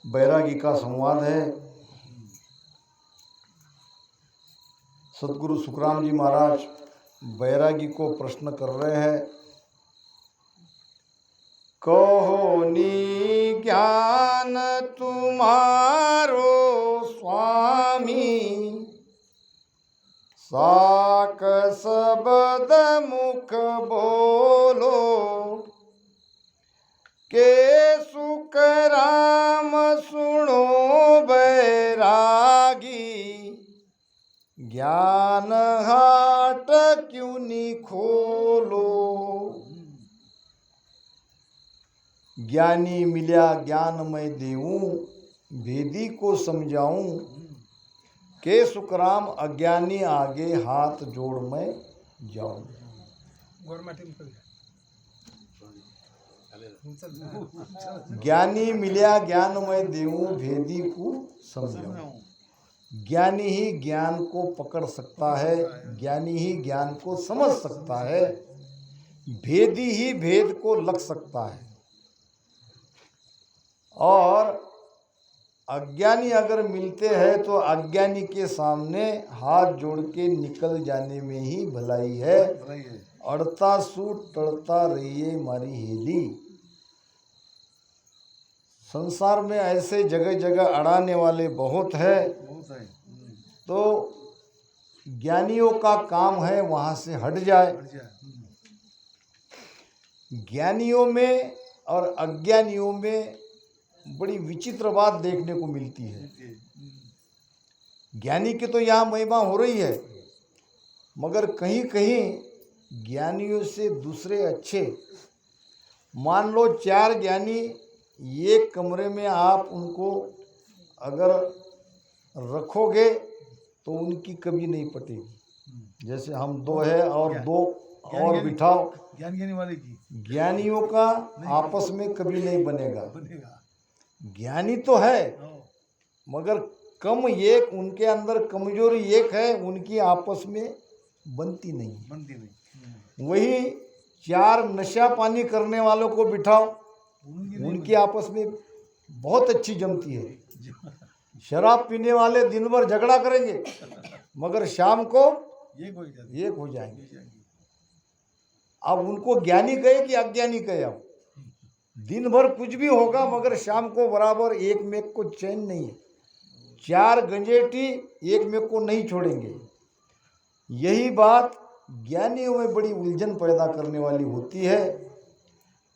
बैरागी का संवाद है। सदगुरु सुखराम जी महाराज बैरागी को प्रश्न कर रहे हैं। कहो नी ज्ञान तुम्हारो स्वामी, साक शब्द मुख बोलो, के सुख राम सुनो बैरागी, ज्ञान हाट क्यों नी खोलो। ज्ञानी मिल्या ज्ञान मैं देऊं, भेदी को समझाऊं, के सुखराम अज्ञानी आगे हाथ जोड़ मैं जाऊं। ज्ञानी मिल्या ज्ञान मैं देऊं, भेदी को समझाऊं। ज्ञानी ही ज्ञान को पकड़ सकता है, ज्ञानी ही ज्ञान को समझ सकता है, भेदी ही भेद को लग सकता है। और अज्ञानी अगर मिलते हैं तो अज्ञानी के सामने हाथ जोड़ के निकल जाने में ही भलाई है। अड़ता सूट टड़ता रहिए मारी हेली। संसार में ऐसे जगह जगह अड़ाने वाले बहुत है, तो ज्ञानियों का काम है वहाँ से हट जाए। ज्ञानियों में और अज्ञानियों में बड़ी विचित्र बात देखने को मिलती है। ज्ञानी की तो यहाँ महिमा हो रही है, मगर कहीं कहीं ज्ञानियों से दूसरे अच्छे। मान लो 4 ज्ञानी एक कमरे में आप उनको अगर रखोगे तो उनकी कभी नहीं पटेगी। जैसे हम 2 है और 2 और बिठाओ, ज्ञानी वाले की ज्ञानियों का आपस में कभी नहीं बनेगा। ज्ञानी तो है मगर कम एक, उनके अंदर कमजोरी एक है, उनकी आपस में बनती नहीं। वही 4 नशा पानी करने वालों को बिठाओ, उनकी आपस में बहुत अच्छी जमती है। शराब पीने वाले दिन भर झगड़ा करेंगे मगर शाम को एक हो जाएंगे। अब उनको ज्ञानी कहे कि अज्ञानी कहे, अब दिन भर कुछ भी होगा मगर शाम को बराबर एक में को चैन नहीं है। 4 गंजेटी एक में को नहीं छोड़ेंगे। यही बात ज्ञानियों में बड़ी उलझन पैदा करने वाली होती है।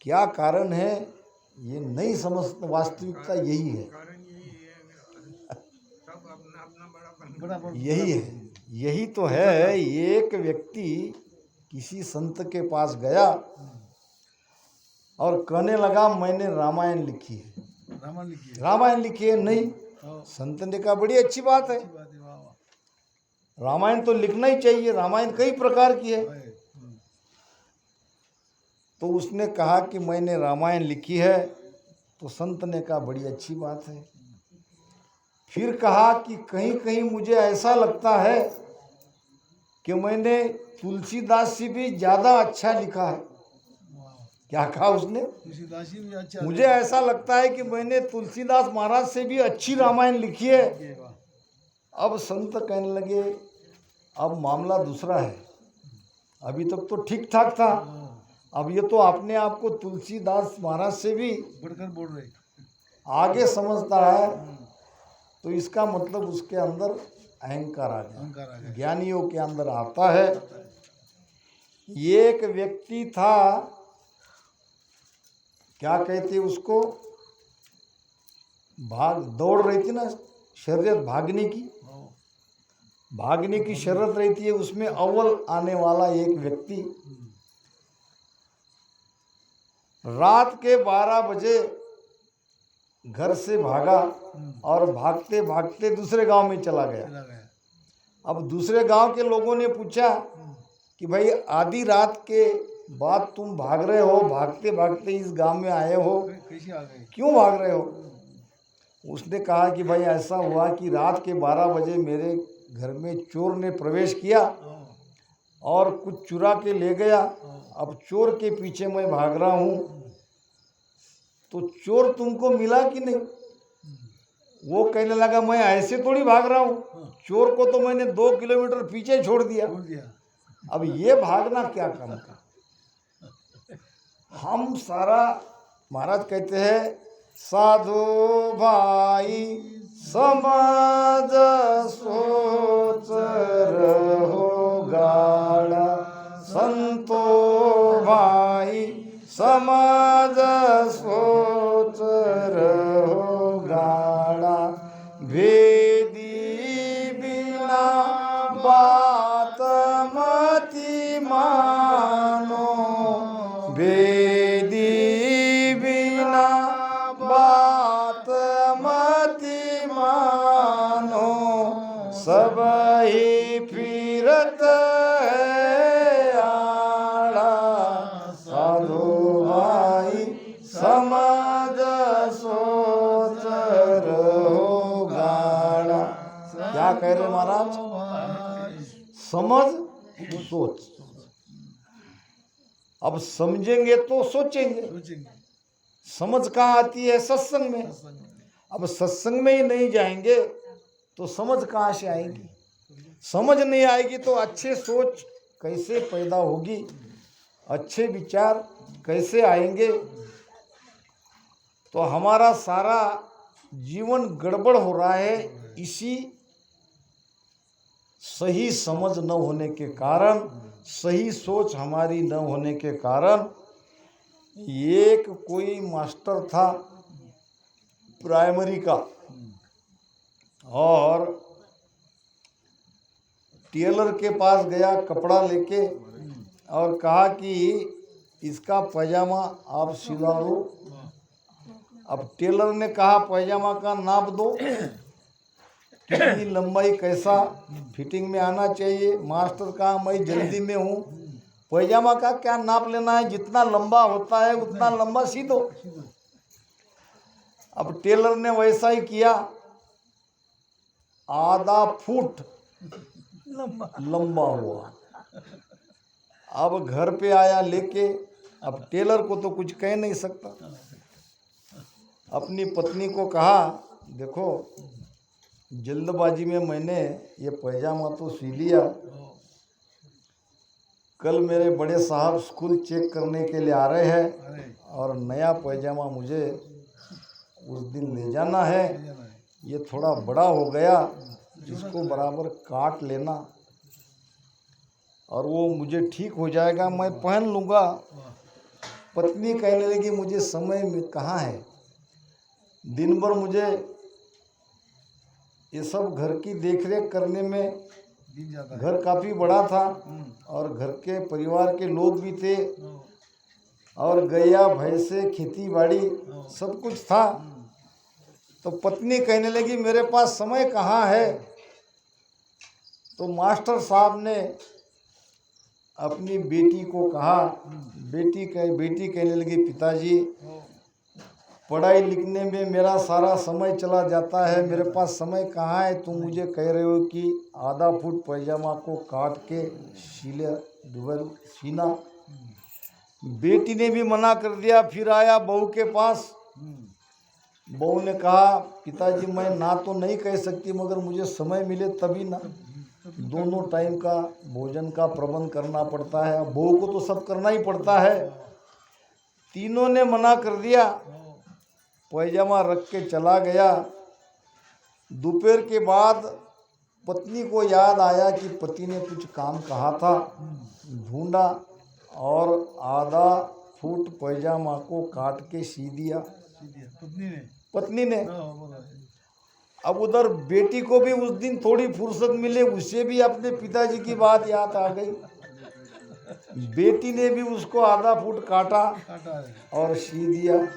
क्या कारण है ये नहीं समझ, वास्तविकता यही है। यही है, यही तो है। एक व्यक्ति किसी संत के पास गया और कहने लगा मैंने रामायण लिखी है। रामायण लिखी है? नहीं। संत ने कहा बड़ी अच्छी बात है, रामायण तो लिखना ही चाहिए, रामायण कई प्रकार की है। तो उसने कहा कि मैंने रामायण लिखी है। तो संत ने कहा बड़ी अच्छी बात है। फिर कहा कि कहीं कहीं मुझे ऐसा लगता है कि मैंने तुलसीदास से भी ज़्यादा अच्छा लिखा है। क्या कहा उसने? मुझे ऐसा लगता है कि मैंने तुलसीदास महाराज से भी अच्छी रामायण लिखी है। अब संत कहने लगे अब मामला दूसरा है, अभी तक तो ठीक ठाक था, अब ये तो अपने आप को तुलसीदास महाराज से भी बढ़कर बोल रहे, आगे समझता है। तो इसका मतलब उसके अंदर अहंकार आ गया। ज्ञानियों के अंदर आता है। एक व्यक्ति था, क्या कहते उसको, भाग दौड़ रही थी ना, शर्यत भागने की शर्यत रहती है, उसमें अव्वल आने वाला एक व्यक्ति रात के 12 बजे घर से भागा और भागते भागते दूसरे गांव में चला गया। अब दूसरे गांव के लोगों ने पूछा कि भाई आधी रात के बाद तुम भाग रहे हो, भागते भागते इस गांव में आए हो, क्यों भाग रहे हो? उसने कहा कि भाई ऐसा हुआ कि रात के 12 बजे मेरे घर में चोर ने प्रवेश किया और कुछ चुरा के ले गया अब चोर के पीछे मैं भाग रहा हूँ, तो चोर तुमको मिला कि नहीं? वो कहने लगा मैं ऐसे थोड़ी भाग रहा हूँ, चोर को तो मैंने 2 किलोमीटर पीछे छोड़ दिया। छोड़ दिया। अब ये भागना क्या काम का? हम सारा, महाराज कहते हैं साधु भाई समाज सोच रहो गाड़ा, संतो भाई समाज सोच रहो गाड़ा, भेदी बिना बात मति मानो, भेदी बिना बात मति मानो, सब ही फिरत है आड़ा, साधु भाई समाज सोच रहो गाड़ा। क्या कह रहे महाराज? समझ सोच। अब समझेंगे तो सोचेंगे। सोचेंगे। समझ कहाँ आती है? सत्संग में। अब सत्संग में ही नहीं जाएंगे तो समझ कहाँ से आएगी? समझ नहीं आएगी तो अच्छे सोच कैसे पैदा होगी? अच्छे विचार कैसे आएंगे? तो हमारा सारा जीवन गड़बड़ हो रहा है इसी सही समझ न होने के कारण, सही सोच हमारी न होने के कारण। एक कोई मास्टर था प्राइमरी का, और टेलर के पास गया कपड़ा लेके और कहा कि इसका पैजामा आप सिला दो। अब टेलर ने कहा पैजामा का नाप दो, कितनी लंबाई, कैसा फिटिंग में आना चाहिए। मास्टर कहा मैं जल्दी में हूँ, पैजामा का क्या नाप लेना है, जितना लंबा होता है उतना लंबा सी दो। अब टेलर ने वैसा ही किया, आधा फुट लंबा हुआ। अब घर पे आया लेके, अब टेलर को तो कुछ कह नहीं सकता। अपनी पत्नी को कहा देखो जल्दबाजी में मैंने ये पैजामा तो सी लिया, कल मेरे बड़े साहब स्कूल चेक करने के लिए आ रहे हैं और नया पैजामा मुझे उस दिन ले जाना है। ये थोड़ा बड़ा हो गया, इसको बराबर काट लेना और वो मुझे ठीक हो जाएगा, मैं पहन लूँगा। पत्नी कहने लगी मुझे समय में कहाँ है, दिन भर मुझे ये सब घर की देखरेख करने में, घर काफ़ी बड़ा था और घर के परिवार के लोग भी थे और गैया भैंसे खेती बाड़ी सब कुछ था। तो पत्नी कहने लगी मेरे पास समय कहाँ है। तो मास्टर साहब ने अपनी बेटी को कहा, बेटी कहने लगी पिताजी पढ़ाई लिखने में मेरा सारा समय चला जाता है, मेरे पास समय कहाँ है। तुम मुझे कह रहे हो कि आधा फुट पैजामा को काट के सीना। बेटी ने भी मना कर दिया। फिर आया बहू के पास, बहू ने कहा पिताजी मैं ना तो नहीं कह सकती, मगर मुझे समय मिले तभी ना, दोनों टाइम का भोजन का प्रबंध करना पड़ता है, बहू को तो सब करना ही पड़ता है। तीनों ने मना कर दिया, पैजामा रख के चला गया। दोपहर के बाद पत्नी को याद आया कि पति ने कुछ काम कहा था, ढूंढा और आधा फुट पैजामा को काट के सी दिया पत्नी ने। अब उधर बेटी को भी उस दिन थोड़ी फुर्सत मिले, उसे भी अपने पिताजी की बात याद आ गई। बेटी ने भी उसको आधा फुट काटा और सी दिया।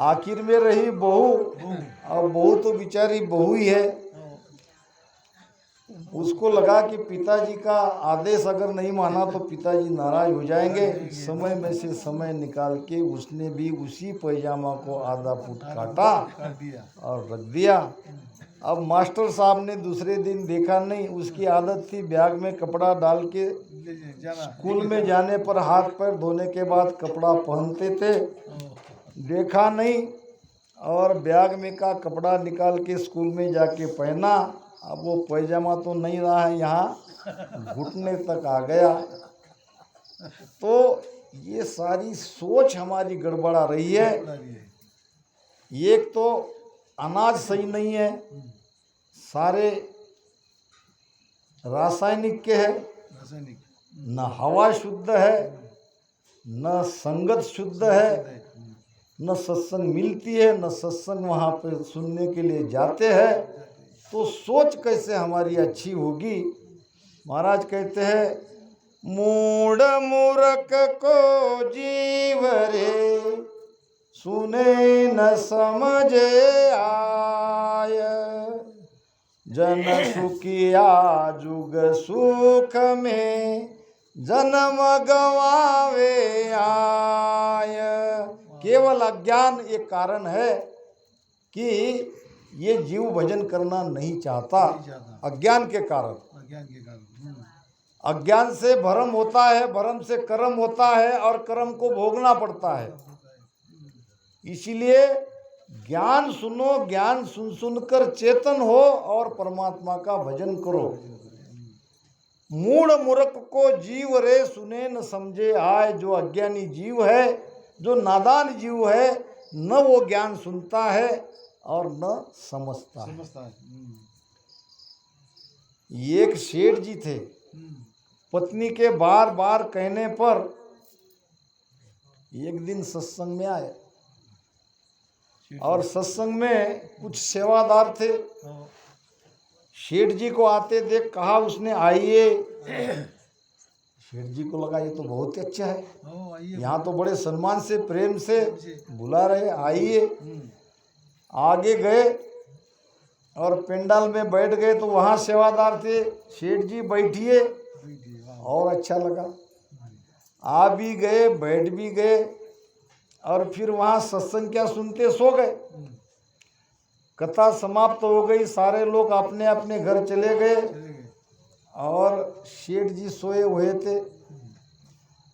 आखिर में रही बहू, और बहू तो बेचारी बहू ही है। उसको लगा कि पिताजी का आदेश अगर नहीं माना तो पिताजी नाराज हो जाएंगे। समय में से समय निकाल के उसने भी उसी पैजामा को आधा फुट काटा और रख दिया। अब मास्टर साहब ने दूसरे दिन देखा नहीं, उसकी आदत थी बैग में कपड़ा डाल के जाना। स्कूल में जाने पर हाथ पैर धोने के बाद कपड़ा पहनते थे। देखा नहीं और बैग में का कपड़ा निकाल के स्कूल में जाके पहना। अब वो पैजामा तो नहीं रहा है, यहाँ घुटने तक आ गया। तो ये सारी सोच हमारी गड़बड़ा रही है। एक तो अनाज सही नहीं है, सारे रासायनिक के है, रासायनिक न हवा शुद्ध है, न संगत शुद्ध है, न सत्संग मिलती है, न सत्संग वहाँ पे सुनने के लिए जाते हैं। तो सोच कैसे हमारी अच्छी होगी। महाराज कहते हैं, मूढ़ मूर्ख को जीव रे सुने न समझे आय, जन सुखिया जुग सुख में जन्म गवावे आय। केवल अज्ञान एक कारण है कि ये जीव भजन करना नहीं चाहता। अज्ञान के कारण, अज्ञान के कारण। अज्ञान से भ्रम होता है, भ्रम से कर्म होता है और कर्म को भोगना पड़ता है। इसीलिए ज्ञान सुनो, ज्ञान सुन सुनकर चेतन हो और परमात्मा का भजन करो। मूढ़ मूर्ख को जीव रे सुने न समझे आए। जो अज्ञानी जीव है, जो नादान जीव है, न वो ज्ञान सुनता है और न समझता है। एक सेठ जी थे, पत्नी के बार बार कहने पर एक दिन सत्संग में आए और सत्संग में कुछ सेवादार थे। सेठ जी को आते देख कहा उसने, आइए। सेठ जी को लगा ये तो बहुत ही अच्छा है, यहाँ तो बड़े सम्मान से प्रेम से बुला रहे, आइए। आगे गए और पंडाल में बैठ गए तो वहाँ सेवादार थे। सेठ जी बैठिए, और अच्छा लगा। आ भी गए, बैठ भी गए और फिर वहाँ सत्संग क्या सुनते, सो गए। कथा समाप्त हो गई, सारे लोग अपने अपने घर चले गए और सेठ जी सोए हुए थे।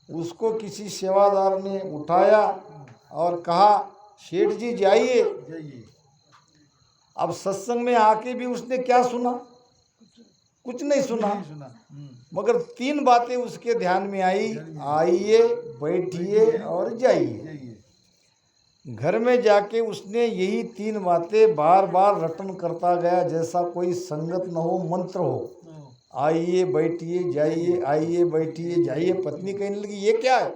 उसको किसी सेवादार ने उठाया और कहा, सेठ जी जाइए। अब सत्संग में आके भी उसने क्या सुना, कुछ नहीं सुना, मगर तीन बातें उसके ध्यान में आई, आइए, बैठिए और जाइए। घर में जाके उसने यही तीन बातें बार बार रटन करता गया, जैसा कोई संगत न हो, मंत्र हो। आइए, बैठिए, जाइए, आइए, बैठिए, जाइए। पत्नी कहने लगी, ये क्या है?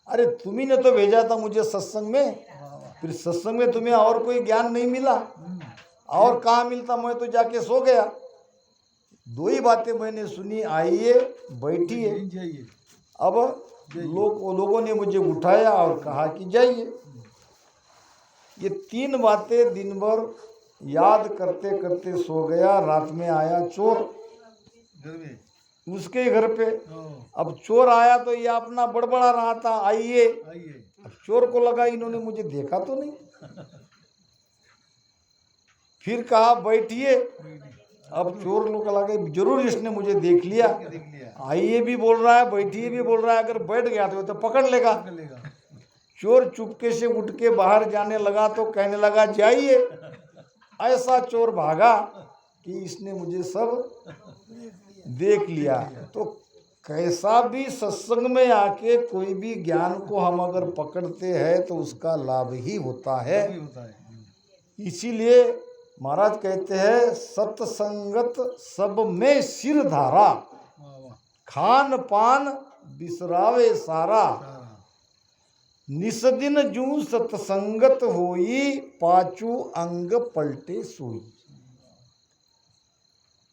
अरे तुम्ही ने तो भेजा था मुझे सत्संग में, फिर सत्संग में तुम्हें और कोई ज्ञान नहीं मिला? और कहाँ मिलता, मैं तो जाके सो गया। दो ही बातें मैंने सुनी, आइए, बैठिए। अब लोगों ने मुझे उठाया और कहा कि जाइए। ये तीन बातें दिन भर याद करते करते सो गया। रात में आया चोर उसके घर पे। अब चोर आया तो ये अपना बड़बड़ा रहा था, आइए। अब चोर को लगा इन्होंने मुझे देखा तो नहीं। फिर कहा बैठिए। अब चोर लोग लगे जरूर इसने मुझे देख लिया, आइए भी बोल रहा है, बैठिए भी बोल रहा है, अगर बैठ गया तो पकड़ लेगा। चोर चुपके से उठ के बाहर जाने लगा तो कहने लगा, जाइए। ऐसा चोर भागा कि इसने मुझे सब देख लिया। तो कैसा भी सत्संग में आके कोई भी ज्ञान को हम अगर पकड़ते हैं तो उसका लाभ ही होता है। इसीलिए महाराज कहते हैं, सत्संगत सब में सिर धारा, खान पान बिसरावे सारा, निसदिन जू सत्संगत होई, पाचू अंग पलटे सोई।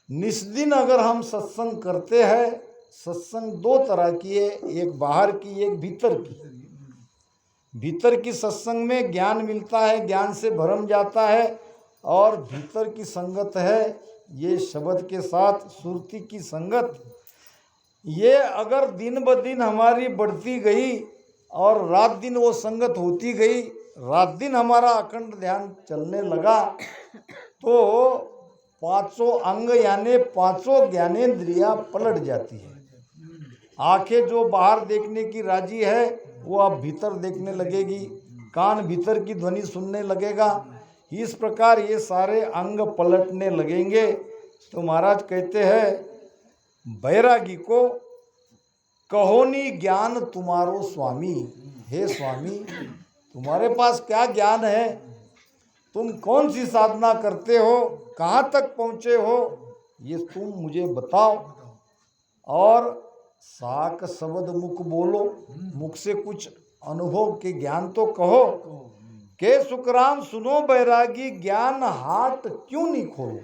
निस्दिन अगर हम सत्संग करते हैं, सत्संग दो तरह की है, एक बाहर की, एक भीतर की। भीतर की सत्संग में ज्ञान मिलता है, ज्ञान से भरम जाता है। और भीतर की संगत है ये शब्द के साथ सुरती की संगत। ये अगर दिन ब दिन हमारी बढ़ती गई और रात दिन वो संगत होती गई, रात दिन हमारा अखंड ध्यान चलने लगा, तो पांचों अंग यानी पांचों ज्ञानेंद्रियां पलट जाती है। आंखें जो बाहर देखने की राजी है वो अब भीतर देखने लगेगी, कान भीतर की ध्वनि सुनने लगेगा। इस प्रकार ये सारे अंग पलटने लगेंगे। तो महाराज कहते हैं बैरागी को, कहोनी ज्ञान तुम्हारो स्वामी। हे स्वामी, तुम्हारे पास क्या ज्ञान है? तुम कौन सी साधना करते हो? कहाँ तक पहुँचे हो? ये तुम मुझे बताओ। और साक शब्द मुख बोलो, मुख से कुछ अनुभव के ज्ञान तो कहो। के सुखराम सुनो बैरागी, ज्ञान हाट क्यों नहीं खोलो?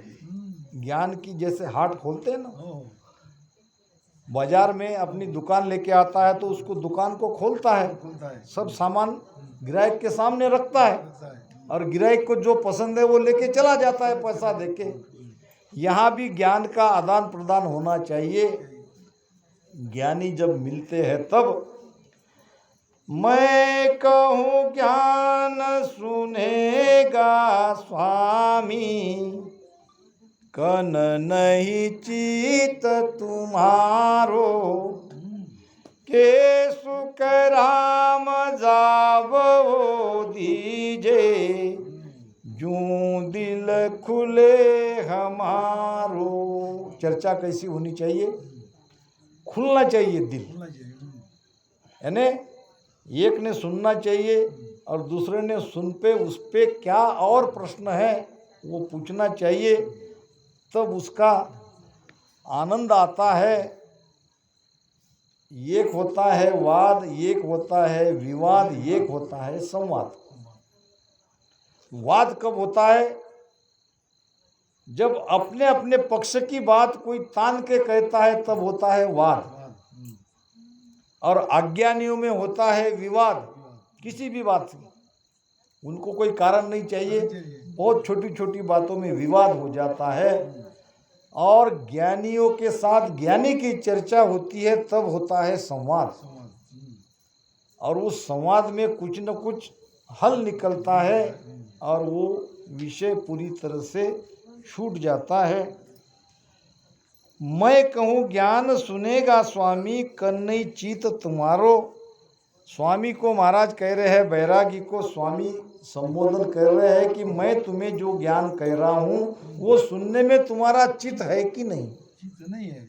ज्ञान की जैसे हाट खोलते हैं ना, बाजार में अपनी दुकान लेके आता है तो उसको दुकान को खोलता है, सब सामान ग्राहक के सामने रखता है और ग्राहक को जो पसंद है वो लेके चला जाता है पैसा देके। यहाँ भी ज्ञान का आदान प्रदान होना चाहिए। ज्ञानी जब मिलते हैं तब, मैं कहूँ ज्ञान सुनेगा स्वामी, कन नहीं चित तुम्हारो, के सुख राम जावो दीजे, जूं दिल खुले हमारो। चर्चा कैसी होनी चाहिए? खुलना चाहिए दिल, यानी एक ने सुनना चाहिए और दूसरे ने सुन पे उस पे क्या और प्रश्न है वो पूछना चाहिए, तब उसका आनंद आता है। एक होता है वाद, एक होता है विवाद, एक होता है संवाद। वाद कब होता है? जब अपने अपने पक्ष की बात कोई तान के कहता है तब होता है वाद। और अज्ञानियों में होता है विवाद, किसी भी बात से, उनको कोई कारण नहीं चाहिए, बहुत छोटी छोटी बातों में विवाद हो जाता है। और ज्ञानियों के साथ ज्ञानी की चर्चा होती है तब होता है संवाद। और उस संवाद में कुछ न कुछ हल निकलता है और वो विषय पूरी तरह से छूट जाता है। मैं कहूँ ज्ञान सुनेगा स्वामी, कन्नई चीत तुम्हारो। स्वामी को महाराज कह रहे हैं, बैरागी को स्वामी संबोधन कर रहे हैं कि मैं तुम्हें जो ज्ञान कह रहा हूँ वो सुनने में तुम्हारा चित है कि नहीं? चित नहीं है।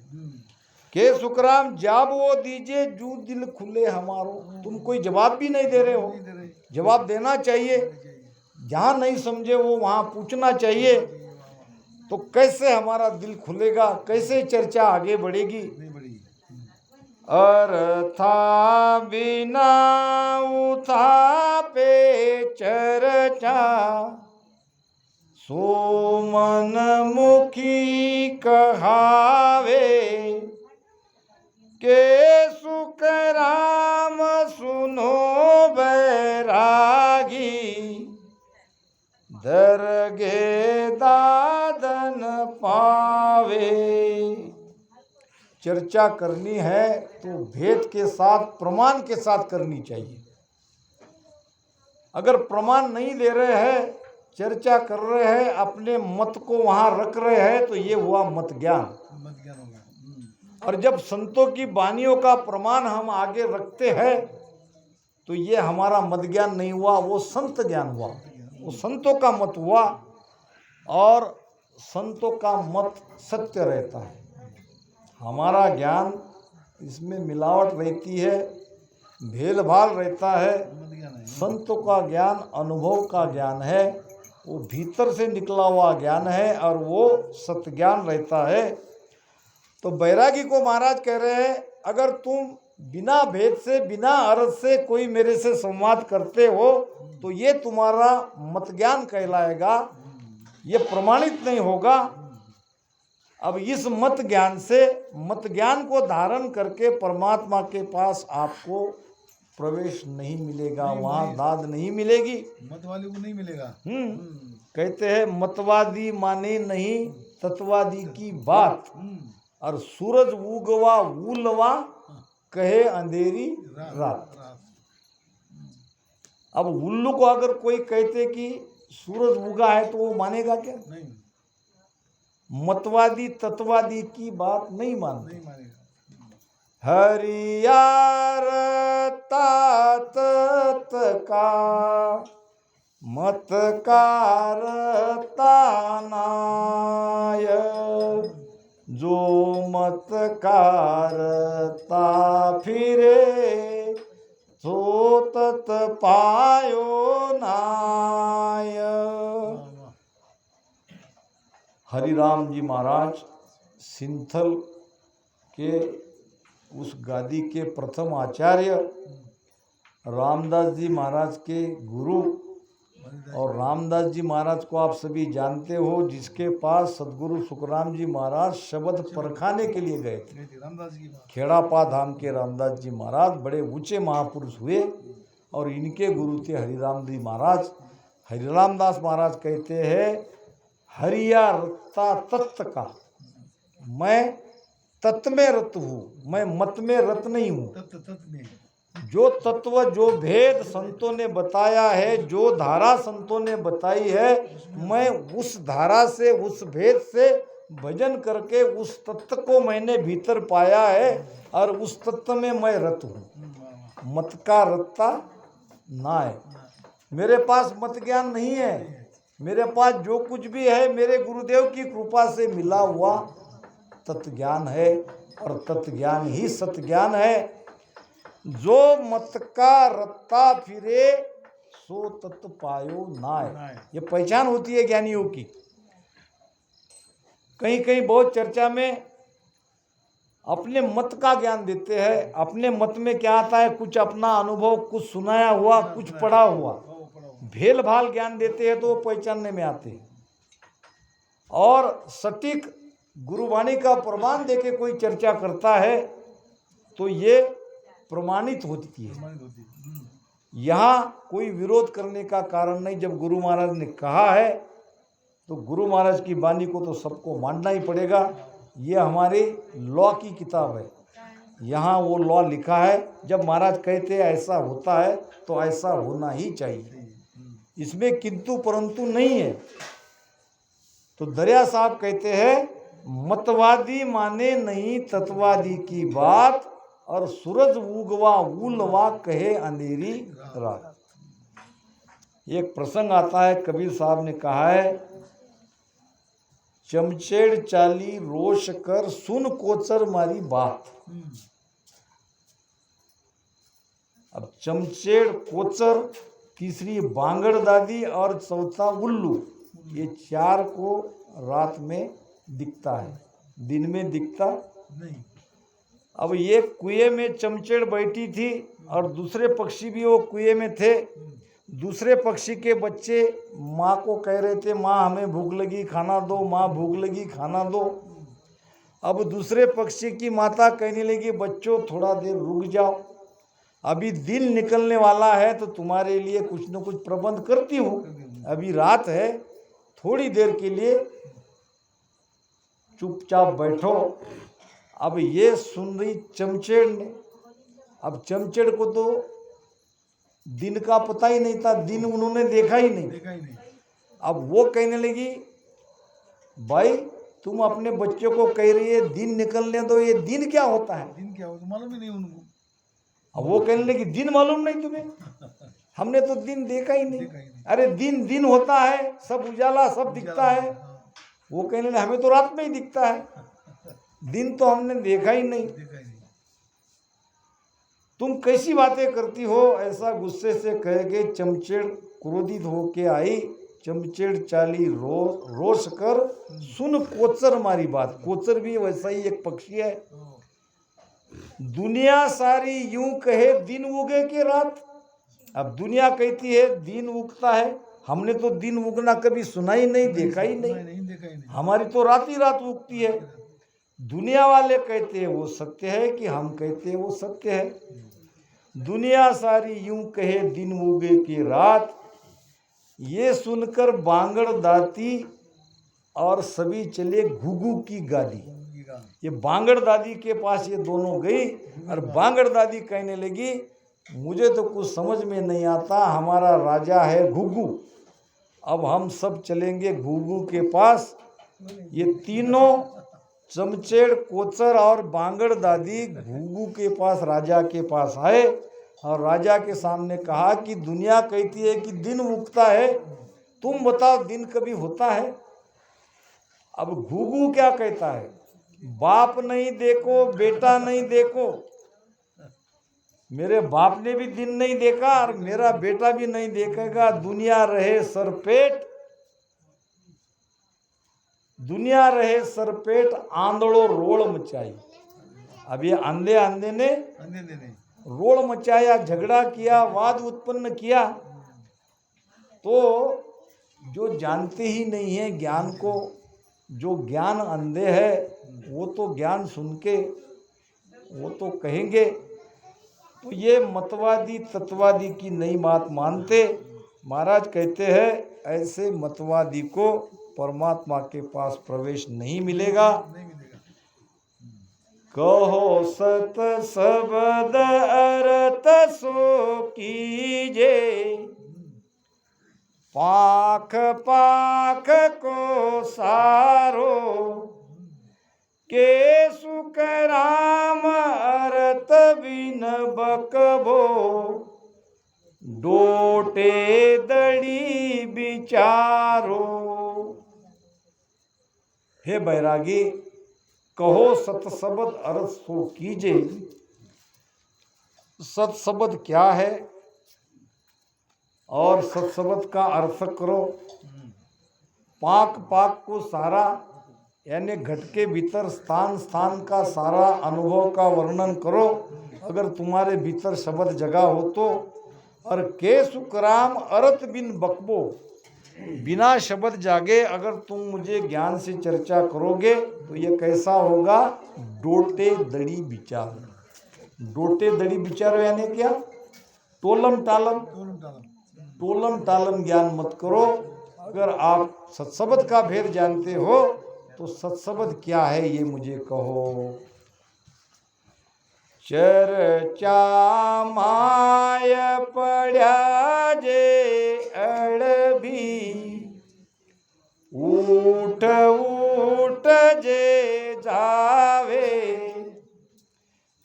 के सुखराम जाब वो दीजिए, जू दिल खुले हमारो। तुम कोई जवाब भी नहीं दे रहे हो। जवाब देना चाहिए, जहाँ नहीं समझे वो वहाँ पूछना चाहिए। तो कैसे हमारा दिल खुलेगा, कैसे चर्चा आगे बढ़ेगी? अर्था बिना उठा पे चर्चा, सो मन मुखी कहावे, के सुख राम सुनो बैरागी, दरगे दादन पावे। चर्चा करनी है तो भेद के साथ, प्रमाण के साथ करनी चाहिए। अगर प्रमाण नहीं दे रहे हैं, चर्चा कर रहे हैं, अपने मत को वहाँ रख रहे हैं, तो ये हुआ मत ज्ञान। और जब संतों की वाणियों का प्रमाण हम आगे रखते हैं तो ये हमारा मत ज्ञान नहीं हुआ, वो संत ज्ञान हुआ, वो संतों का मत हुआ। और संतों का मत सत्य रहता है। हमारा ज्ञान इसमें मिलावट रहती है, भेलभाल रहता है। संतों का ज्ञान अनुभव का ज्ञान है, वो भीतर से निकला हुआ ज्ञान है और वो सत्य ज्ञान रहता है। तो बैरागी को महाराज कह रहे हैं, अगर तुम बिना भेद से, बिना अर्थ से कोई मेरे से संवाद करते हो तो ये तुम्हारा मत ज्ञान कहलाएगा, ये प्रमाणित नहीं होगा। अब इस मत ज्ञान से, मत ज्ञान को धारण करके परमात्मा के पास आपको प्रवेश नहीं मिलेगा, वहाँ दाद नहीं मिलेगी, मत वाले को नहीं मिलेगा। कहते हैं मतवादी माने नहीं तत्वादी की बात, और सूरज उगवा उलवा कहे अंधेरी रात। अब उल्लू को अगर कोई कहते कि सूरज उगा है तो वो मानेगा क्या? नहीं। मतवादी तत्वादी की बात नहीं मानते। नहीं मानेगा। हरियार तत का मतकार तानाय, जो मतकारता फिरे सो तत पायो नाय। वाह। हरिराम जी महाराज सिंथल के उस गादी के प्रथम आचार्य, रामदास जी महाराज के गुरु, और रामदास जी महाराज को आप सभी जानते हो, जिसके पास सदगुरु सुखराम जी महाराज शब्द परखाने के लिए गए थे। रामदास जी की बात। खेड़ापा धाम के रामदास जी महाराज बड़े ऊंचे महापुरुष हुए और इनके गुरु थे हरिराम जी महाराज। हरिराम दास महाराज कहते हैं, हरिया रत्ता तत्व का, मैं तत्व में रत हूँ, मैं मत में रत नहीं हूँ। तत्व में जो तत्व जो भेद संतों ने बताया है, जो धारा संतों ने बताई है, मैं उस धारा से, उस भेद से भजन करके उस तत्व को मैंने भीतर पाया है और उस तत्व में मैं रत हूँ। मत का रत्ता ना है। मेरे पास मत ज्ञान नहीं है, मेरे पास जो कुछ भी है मेरे गुरुदेव की कृपा से मिला हुआ तत्व ज्ञान है, और तत्व ज्ञान ही सत्य ज्ञान है। जो मत का रत्ता फिरे सो तत्व पायो नाय। ये पहचान होती है ज्ञानियों की। कहीं कहीं बहुत चर्चा में अपने मत का ज्ञान देते हैं। अपने मत में क्या आता है, कुछ अपना अनुभव, कुछ सुनाया हुआ, कुछ पढ़ा हुआ, भेल भाल ज्ञान देते हैं तो वो पहचानने में आते हैं। और सटीक गुरुवाणी का प्रमाण देके कोई चर्चा करता है तो ये प्रमाणित होती है। यहाँ कोई विरोध करने का कारण नहीं। जब गुरु महाराज ने कहा है तो गुरु महाराज की वाणी को तो सबको मानना ही पड़ेगा। ये हमारी लॉ की किताब है, यहाँ वो लॉ लिखा है। जब महाराज कहते हैं ऐसा होता है तो ऐसा होना ही चाहिए, इसमें किंतु परंतु नहीं है। तो दरिया साहब कहते हैं, मतवादी माने नहीं तत्वादी की बात, और सूरज उगवा उलवा कहे अंधेरी रात। एक प्रसंग आता है, कबीर साहब ने कहा है, चमचेड़ चाली रोश कर सुन कोचर मारी बात। अब चमचेड़, कोचर, तीसरी बांगड़ दादी और चौथा उल्लू, ये चार को रात में दिखता है, दिन में दिखता नहीं। अब ये कुएं में चमचेड़ बैठी थी और दूसरे पक्षी भी वो कुएं में थे। दूसरे पक्षी के बच्चे माँ को कह रहे थे, माँ हमें भूख लगी खाना दो, माँ भूख लगी खाना दो। अब दूसरे पक्षी की माता कहने लगी, बच्चों थोड़ा देर रुक जाओ, अभी दिन निकलने वाला है तो तुम्हारे लिए कुछ न कुछ प्रबंध करती हूँ, अभी रात है, थोड़ी देर के लिए चुपचाप बैठो। अब ये सुन रही चमचेड़ ने। अब चमचेड़ को तो दिन का पता ही नहीं था, दिन उन्होंने देखा ही नहीं। अब वो कहने लगी, भाई तुम अपने बच्चों को कह रही है दिन निकलने दो, ये दिन क्या होता है? दिन क्या होता मालूम ही नहीं उनको। अब वो कहने लगी, दिन मालूम नहीं तुम्हें? हमने तो दिन देखा ही नहीं। अरे दिन दिन होता है, सब उजाला सब दिखता है। वो कहने लगे, हमें तो रात में ही दिखता है, दिन तो हमने देखा ही नहीं। तुम कैसी बातें करती हो? ऐसा गुस्से से कह के चमचेड़ क्रोधित होके आई। चमचेड़ चाली रोष कर सुन कोचर मारी बात। कोचर भी वैसा ही एक पक्षी है। दुनिया सारी यूं कहे दिन उगे के रात। अब दुनिया कहती है दिन उगता है, हमने तो दिन उगना कभी सुना ही नहीं, देखा ही नहीं। हमारी तो रात ही रात उगती है। दुनिया वाले कहते हैं वो सत्य है कि हम कहते हैं वो सत्य है? दुनिया सारी यूं कहे दिन उगे की रात। ये सुनकर बांगड़ दाती और सभी चले घुघू की गादी। ये बांगड़ दादी के पास ये दोनों गई और बांगड़ दादी कहने लगी, मुझे तो कुछ समझ में नहीं आता, हमारा राजा है घुघू, अब हम सब चलेंगे घुघू के पास ये तीनों चमचेड़, कोचर और बांगड़ दादी घुघू के पास, राजा के पास आए और राजा के सामने कहा कि दुनिया कहती है कि दिन उगता है, तुम बताओ दिन कभी होता है? अब घुघू क्या कहता है? बाप नहीं देखो, बेटा नहीं देखो, मेरे बाप ने भी दिन नहीं देखा और मेरा बेटा भी नहीं देखेगा, दुनिया रहे सरपेट, दुनिया रहे सरपेट, आंधड़ो रोल मचाई। अब ये अंधे अंधे ने रोल मचाया, झगड़ा किया, वाद उत्पन्न किया। तो जो जानते ही नहीं है ज्ञान को, जो ज्ञान अंधे है, वो तो ज्ञान सुन के वो तो कहेंगे। तो ये मतवादी तत्वादी की नई बात मानते। महाराज कहते हैं ऐसे मतवादी को परमात्मा के पास प्रवेश नहीं मिलेगा। कहो सत शब्द अर्थ सो कीजे, पाख पाख को सारो, के सुख राम अर्थ बिन बकबो, डोटे दड़ी विचारो। हे बैरागी, कहो सत शब्द अर्थ सो कीजे। सत शब्द क्या है और सत शब्द का अर्थ करो। पाक पाक को सारा, यानी घट के भीतर स्थान स्थान का सारा अनुभव का वर्णन करो अगर तुम्हारे भीतर शब्द जगा हो तो। और के सुखराम अर्थ बिन बकबो, बिना शब्द जागे अगर तुम मुझे ज्ञान से चर्चा करोगे तो ये कैसा होगा? डोटे दड़ी विचार। डोटे दड़ी विचार यानी क्या? टोलम टालम, टोलम टालम ज्ञान मत करो। अगर आप सत्शब्द का भेद जानते हो तो सत्शब्द क्या है ये मुझे कहो। चर्चा माय पड़ा जे अड़बी, ऊठ ऊठ जे जावे,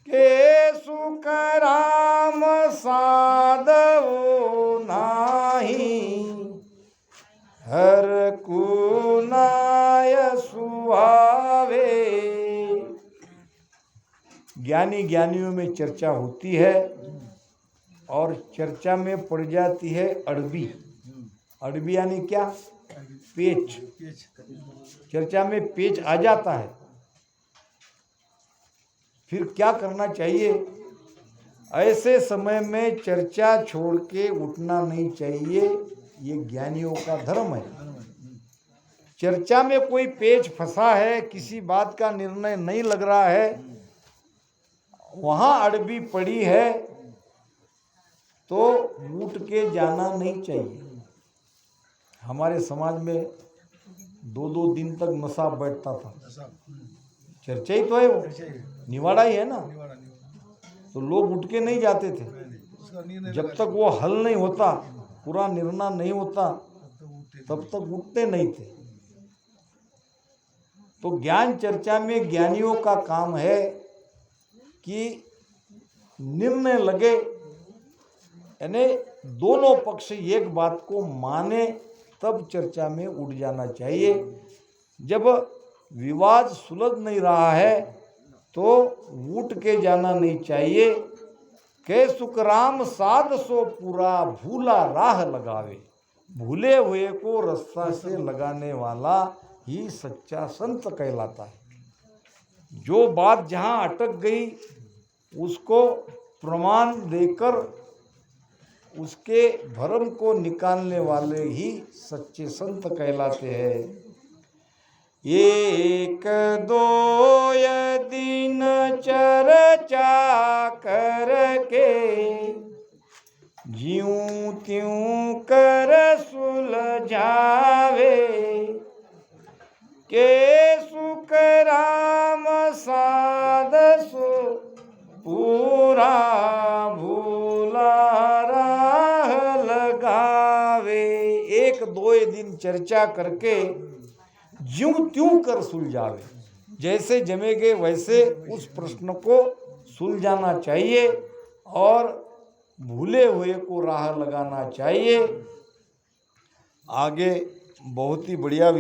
के सुख राम साधवो नाही, हर कुनाय सुहावे। ज्ञानी ज्ञानियों में चर्चा होती है और चर्चा में पड़ जाती है अड़बी। अड़बी यानी क्या? पेच। चर्चा में पेच आ जाता है। फिर क्या करना चाहिए? ऐसे समय में चर्चा छोड़ के उठना नहीं चाहिए। ये ज्ञानियों का धर्म है। चर्चा में कोई पेच फंसा है, किसी बात का निर्णय नहीं लग रहा है, वहाँ अड़बी पड़ी है तो उठ के जाना नहीं चाहिए। हमारे समाज में 2-2 दिन तक नशा बैठता था। चर्चा ही तो है, वो निवाड़ा ही है ना। तो लोग उठ के नहीं जाते थे जब तक वो हल नहीं होता, पूरा निर्णय नहीं होता, तब तक उठते नहीं थे। तो ज्ञान चर्चा में ज्ञानियों का काम है कि निर्णय लगे, यानी दोनों पक्ष एक बात को माने तब चर्चा में उठ जाना चाहिए। जब विवाद सुलझ नहीं रहा है तो उठ के जाना नहीं चाहिए। के सुखराम साध सो पूरा, भूला राह लगावे। भूले हुए को रास्ता से लगाने वाला ही सच्चा संत कहलाता है। जो बात जहाँ अटक गई उसको प्रमाण देकर उसके भ्रम को निकालने वाले ही सच्चे संत कहलाते हैं। एक दो दिन चर्चा करके, ज्यूं त्यों कर सुलझावे, के सुख राम साध सो पूरा, भूला राह लगावे। 1-2 दिन चर्चा करके ज्यों त्यों कर सुलझावे। जैसे जमेगे वैसे उस प्रश्न को सुलझाना चाहिए और भूले हुए को राह लगाना चाहिए। आगे बहुत ही बढ़िया